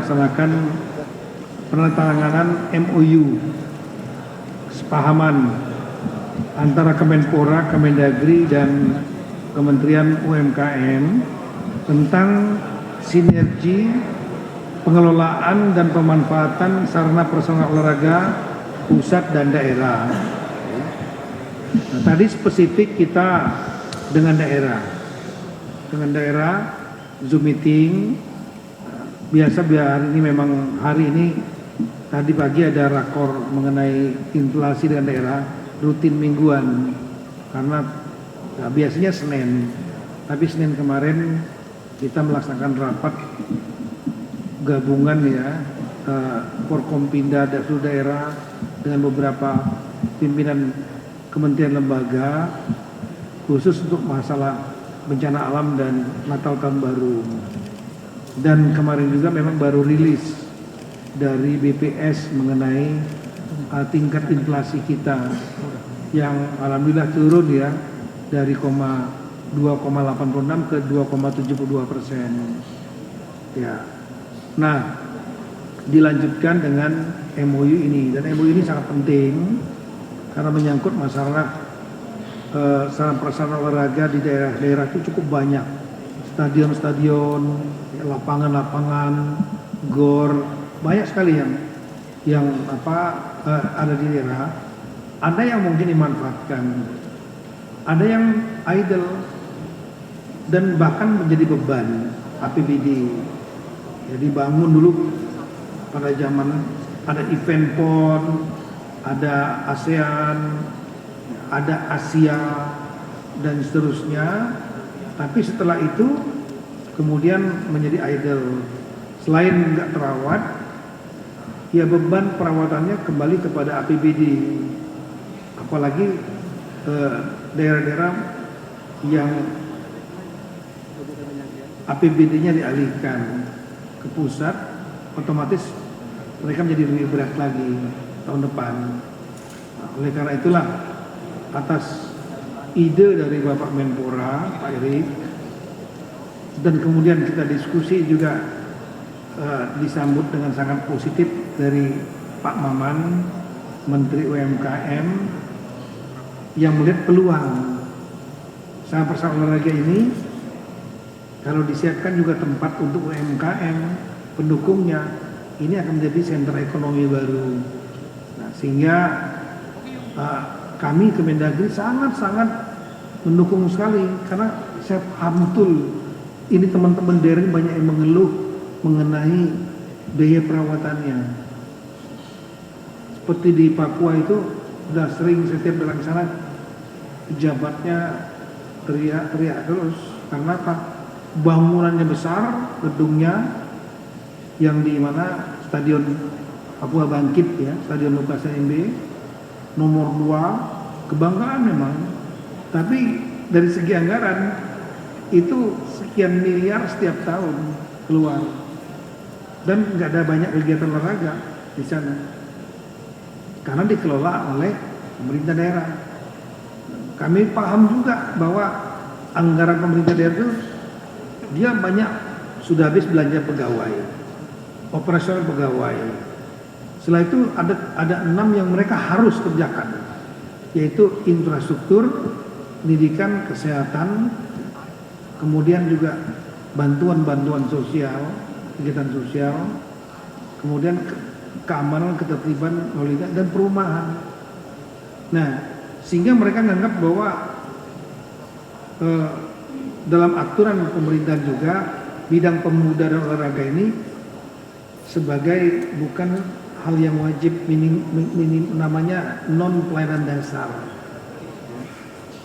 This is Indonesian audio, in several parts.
melaksanakan penandatanganan MOU sepahaman antara Kemenpora, Kemendagri dan Kementerian UMKM tentang sinergi pengelolaan dan pemanfaatan sarana prasarana olahraga pusat dan daerah. Nah, tadi spesifik kita dengan daerah Zoom meeting. Biasa biar ini memang hari ini tadi pagi ada rakor mengenai inflasi dengan daerah rutin mingguan karena biasanya Senin, tapi Senin kemarin kita melaksanakan rapat gabungan ya Forkompinda seluruh daerah dengan beberapa pimpinan kementerian lembaga khusus untuk masalah bencana alam dan Natal tahun baru. Dan kemarin juga memang baru rilis dari BPS mengenai tingkat inflasi kita yang alhamdulillah turun ya dari 2,86 ke 2,72%. Ya. Nah, dilanjutkan dengan MOU ini, dan MOU ini sangat penting karena menyangkut masalah sarana prasarana olahraga di daerah-daerah itu cukup banyak. Stadion-stadion, lapangan-lapangan, gor, banyak sekali yang ada di daerah. Ada yang mungkin dimanfaatkan, ada yang idle dan bahkan menjadi beban APBD. Jadi bangun dulu pada zaman ada event PON, ada ASEAN, ada Asia dan seterusnya. Tapi setelah itu kemudian menjadi idle. Selain nggak terawat, ya beban perawatannya kembali kepada APBD. Apalagi daerah-daerah yang APBD-nya dialihkan ke pusat, otomatis mereka menjadi lebih berat lagi tahun depan. Nah, oleh karena itulah atas ide dari Bapak Menpora, Pak Erik, dan kemudian kita diskusi juga disambut dengan sangat positif dari Pak Maman, Menteri UMKM, yang melihat peluang sarana prasarana olahraga ini kalau disiapkan juga tempat untuk UMKM pendukungnya, ini akan menjadi sentra ekonomi baru. Nah, sehingga kami Kemendagri sangat-sangat mendukung sekali karena saya paham betul ini teman-teman daerah banyak yang mengeluh mengenai biaya perawatannya. Seperti di Papua itu sudah sering setiap datang ke sana pejabatnya teriak-teriak terus karena apa? Bangunannya besar, gedungnya yang di mana Stadion Papua Bangkit ya, Stadion Lukas NMB nomor 2, kebanggaan memang. Tapi dari segi anggaran itu sekian miliar setiap tahun keluar. Dan nggak ada banyak kegiatan olahraga di sana. Karena dikelola oleh pemerintah daerah. Kami paham juga bahwa anggaran pemerintah daerah itu dia banyak sudah habis belanja pegawai, operasional pegawai. Setelah itu ada 6 yang mereka harus kerjakan, yaitu infrastruktur, pendidikan, kesehatan, kemudian juga bantuan-bantuan sosial, kegiatan sosial, kemudian keamanan, ketertiban, dan perumahan. Nah, sehingga mereka menganggap bahwa dalam aturan pemerintahan juga bidang pemuda dan olahraga ini sebagai bukan hal yang wajib, minim namanya non pelayanan dasar.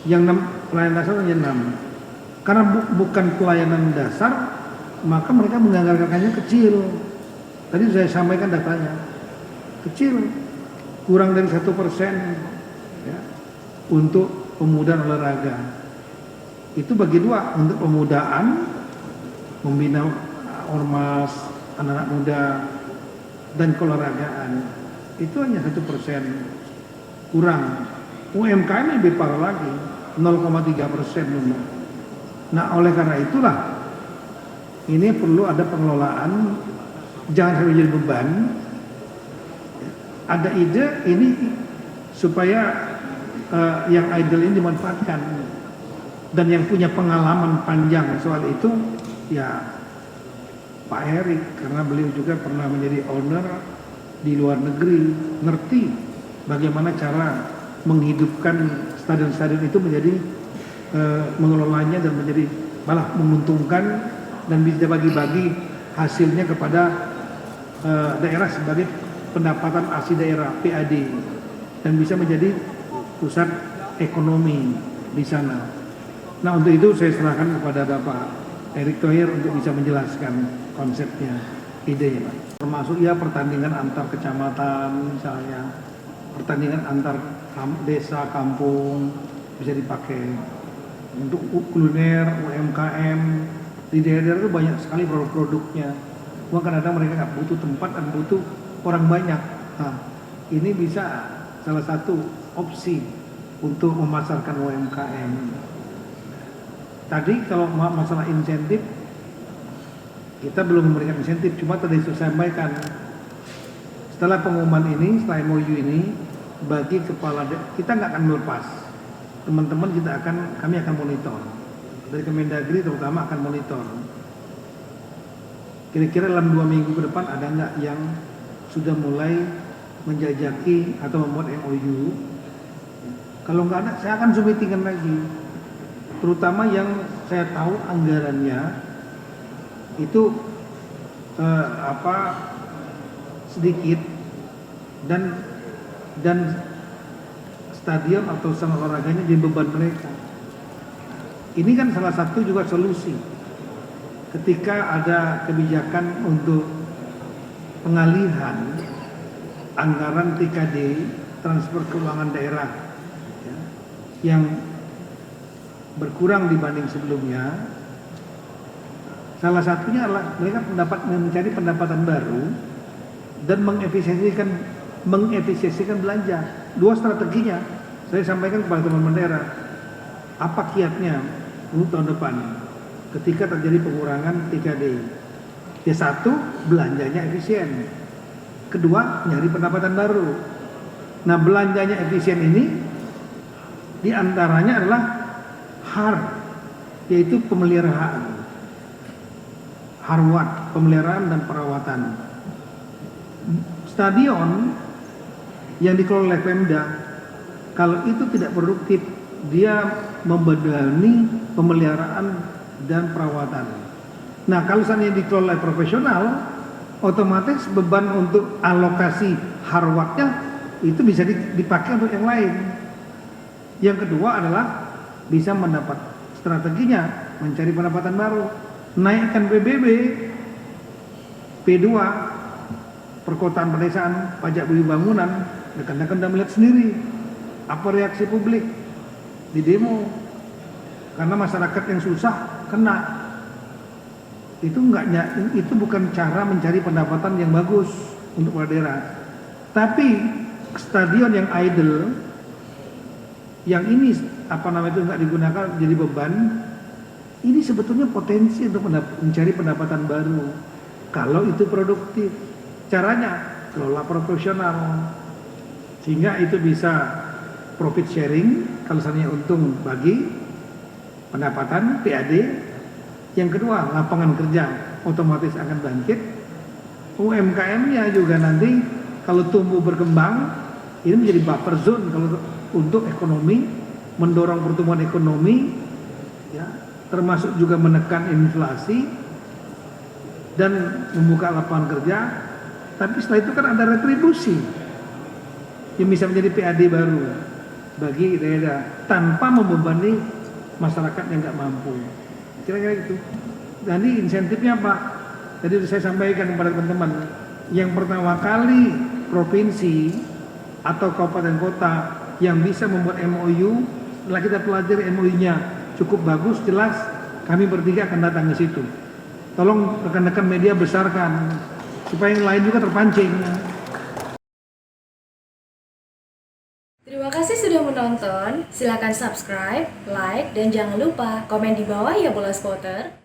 Yang pelayanan dasar hanya 6. Karena bukan pelayanan dasar, maka mereka menganggarkannya kecil. Tadi saya sampaikan datanya, kecil, kurang dari 1% ya, untuk pemuda dan olahraga. Itu bagi 2, untuk pemudaan, membina ormas, anak-anak muda, dan keolahragaan. Itu hanya 1%, kurang. UMKM lebih parah lagi, 0,3%. Nah, oleh karena itulah ini perlu ada pengelolaan jangan sampai jadi beban. Ada ide ini supaya yang idle ini dimanfaatkan, dan yang punya pengalaman panjang soal itu ya Pak Erik, karena beliau juga pernah menjadi owner di luar negeri, ngerti bagaimana cara menghidupkan stadion-stadion itu menjadi mengelolanya dan menjadi malah menguntungkan dan bisa bagi-bagi hasilnya kepada daerah sebagai pendapatan asli daerah PAD, dan bisa menjadi pusat ekonomi di sana. Nah, untuk itu saya serahkan kepada Bapak Erick Thohir untuk bisa menjelaskan konsepnya, idenya, Pak. Termasuk ya pertandingan antar kecamatan misalnya, pertandingan antar desa, kampung bisa dipakai untuk kuliner, UMKM. Di daerah-daerah itu banyak sekali produk-produknya. Cuma kadang-kadang mereka nggak butuh tempat dan butuh orang banyak. Nah, ini bisa salah satu opsi untuk memasarkan UMKM. Tadi kalau masalah insentif, kita belum memberikan insentif, cuma tadi saya sampaikan setelah pengumuman ini, setelah MOU ini, bagi kepala kita nggak akan melepas. Teman-teman kami akan monitor. Dari Kemendagri terutama akan monitor. Kira-kira dalam 2 minggu ke depan ada nggak yang sudah mulai menjajaki atau membuat MOU? Kalau nggak ada, saya akan submitingkan lagi. Terutama yang saya tahu anggarannya itu sedikit dan stadion atau sang olahraganya jadi beban mereka. Ini kan salah satu juga solusi ketika ada kebijakan untuk pengalihan anggaran TKD, transfer keuangan daerah ya, yang berkurang dibanding sebelumnya. Salah satunya adalah mereka mencari pendapatan baru dan mengefisiensikan belanja. 2 strateginya saya sampaikan kepada teman-teman daerah. Apa kiatnya untuk tahun depan ketika terjadi pengurangan TKD? Ya, 1, belanjanya efisien. Kedua, nyari pendapatan baru. Nah, belanjanya efisien ini diantaranya adalah HAR, yaitu pemeliharaan, harwat, pemeliharaan dan perawatan. Stadion yang dikelola oleh Pemda, kalau itu tidak produktif, dia membebani pemeliharaan dan perawatan. Nah, kalau seandainya dikelola profesional, otomatis beban untuk alokasi harwatnya itu bisa dipakai untuk yang lain. Yang kedua adalah bisa mendapat strateginya mencari pendapatan baru, naikkan PBB, P2, perkotaan pedesaan, pajak bumi bangunan. Rekan-rekan sudah melihat sendiri apa reaksi publik di demo, karena masyarakat yang susah kena. Itu bukan cara mencari pendapatan yang bagus untuk daerah. Tapi stadion yang idle, yang ini itu nggak digunakan jadi beban, ini sebetulnya potensi untuk mencari pendapatan baru kalau itu produktif. Caranya kelola profesional sehingga itu bisa profit sharing, kalau misalnya untung bagi pendapatan PAD. Yang kedua, lapangan kerja otomatis akan bangkit. UMKM-nya juga nanti kalau tumbuh berkembang, ini menjadi buffer zone kalau untuk ekonomi, mendorong pertumbuhan ekonomi, ya, termasuk juga menekan inflasi dan membuka lapangan kerja. Tapi setelah itu kan ada retribusi yang bisa menjadi PAD baru bagi daerah tanpa membebani masyarakat yang nggak mampu. Kira-kira itu. Jadi insentifnya Pak, tadi saya sampaikan kepada teman-teman, yang pertama kali provinsi atau kabupaten kota yang bisa membuat MOU, setelah kita pelajari MOU-nya cukup bagus, jelas, kami bertiga akan datang ke situ. Tolong rekan-rekan media besarkan supaya yang lain juga terpancing. Terima kasih sudah menonton. Silakan subscribe, like, dan jangan lupa komen di bawah ya, Bola Spotter.